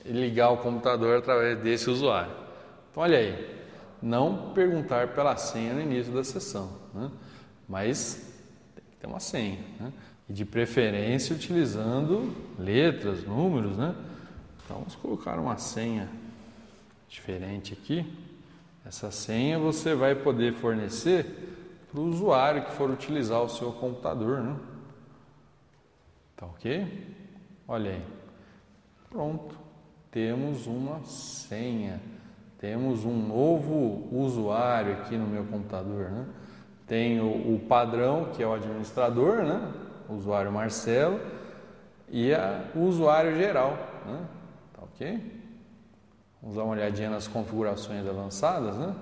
ligar o computador através desse usuário. Então, olha aí, não perguntar pela senha no início da sessão, né? Mas tem que ter uma senha, né? E de preferência utilizando letras, números, né? Então, vamos colocar uma senha diferente aqui. Essa senha você vai poder fornecer para o usuário que for utilizar o seu computador, né? Tá ok? Olha aí. Pronto. Temos uma senha. Temos um novo usuário aqui no meu computador, né? Tenho o padrão, que é o administrador, né? O usuário Marcelo, e o usuário geral, né? Tá ok? Vamos dar uma olhadinha nas configurações avançadas, né?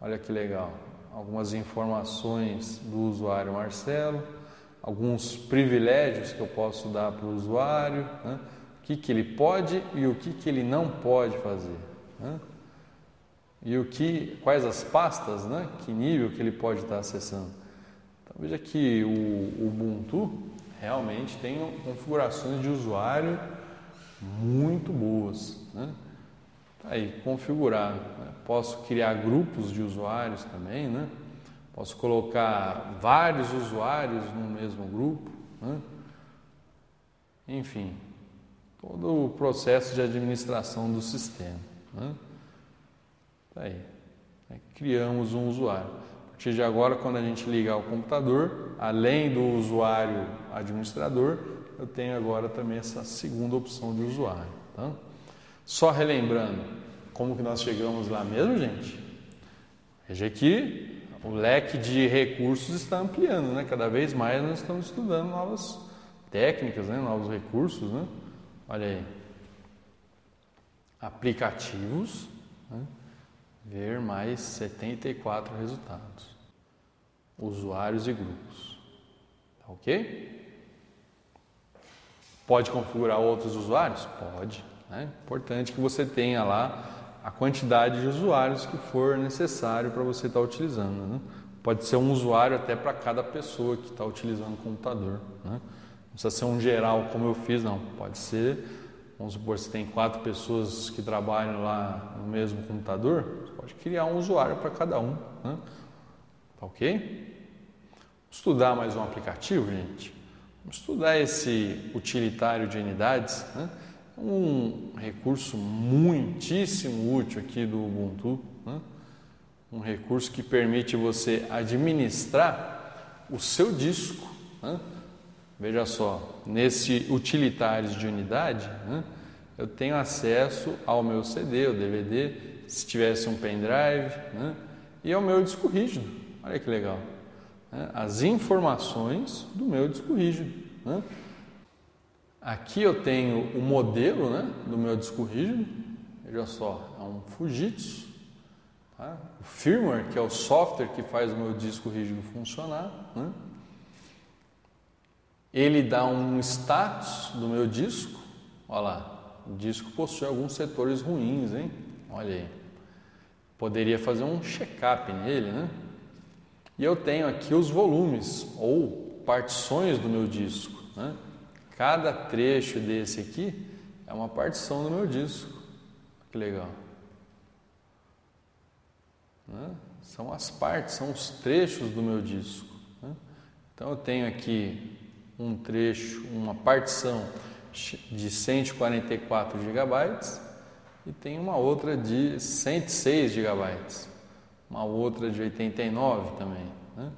Olha que legal. Algumas informações do usuário Marcelo, alguns privilégios que eu posso dar para o usuário, né? O que ele pode e o que ele não pode fazer, né? E quais as pastas, né? Que nível que ele pode estar acessando. Então veja que o Ubuntu realmente tem configurações de usuário muito boas, né? Tá aí, configurado, né? Posso criar grupos de usuários também, né? Posso colocar vários usuários no mesmo grupo, né? Enfim, todo o processo de administração do sistema, né? Tá aí, criamos um usuário. A partir de agora, quando a gente ligar o computador, além do usuário administrador, eu tenho agora também essa segunda opção de usuário, tá? Só relembrando, como que nós chegamos lá mesmo, gente? Veja que o leque de recursos está ampliando, né? Cada vez mais nós estamos estudando novas técnicas, né? Novos recursos, né? Olha aí. Aplicativos, né? Ver mais 74 resultados. Usuários e grupos. Tá ok? Pode configurar outros usuários? Pode. É importante que você tenha lá a quantidade de usuários que for necessário para você estar utilizando, né? Pode ser um usuário até para cada pessoa que está utilizando o computador, né? Não precisa ser um geral como eu fiz, não. Pode ser, vamos supor, se tem 4 pessoas que trabalham lá no mesmo computador, você pode criar um usuário para cada um, né? Tá ok? Estudar mais um aplicativo, gente. Vamos estudar esse utilitário de unidades, né? Um recurso muitíssimo útil aqui do Ubuntu, né? Um recurso que permite você administrar o seu disco, né? Veja só, nesse utilitários de unidade, né? Eu tenho acesso ao meu CD, ou DVD, se tivesse um pendrive, né? E ao meu disco rígido. Olha que legal, né? As informações do meu disco rígido, né? Aqui eu tenho o modelo, né, do meu disco rígido. Veja só, é um Fujitsu, tá? O firmware, que é o software que faz o meu disco rígido funcionar, né? Ele dá um status do meu disco. Olha lá, o disco possui alguns setores ruins, hein? Olha aí. Poderia fazer um check-up nele, né? E eu tenho aqui os volumes ou partições do meu disco, né? Cada trecho desse aqui é uma partição do meu disco. Que legal. Né? São as partes, são os trechos do meu disco, né? Então eu tenho aqui um trecho, uma partição de 144 GB e tem uma outra de 106 GB, uma outra de 89 também, né?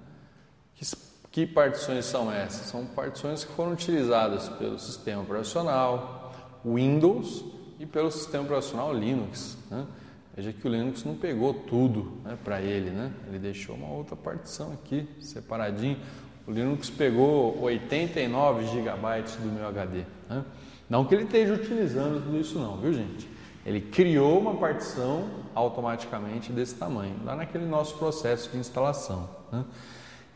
Que partições são essas? São partições que foram utilizadas pelo sistema operacional Windows e pelo sistema operacional Linux, né? Veja que o Linux não pegou tudo, né, para ele, né? Ele deixou uma outra partição aqui, separadinho. O Linux pegou 89 GB do meu HD, né? Não que ele esteja utilizando tudo isso não, viu, gente? Ele criou uma partição automaticamente desse tamanho, lá naquele nosso processo de instalação, né?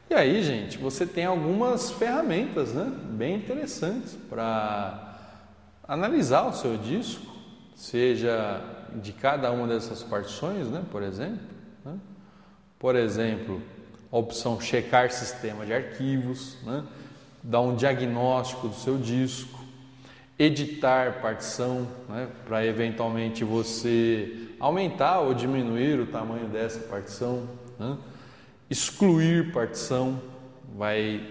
E aí, gente, você tem algumas ferramentas, né, bem interessantes para analisar o seu disco, seja de cada uma dessas partições, né, por exemplo, né? Por exemplo, a opção checar sistema de arquivos, né, dar um diagnóstico do seu disco. editar partição, né, para eventualmente você aumentar ou diminuir o tamanho dessa partição, né? Excluir partição, vai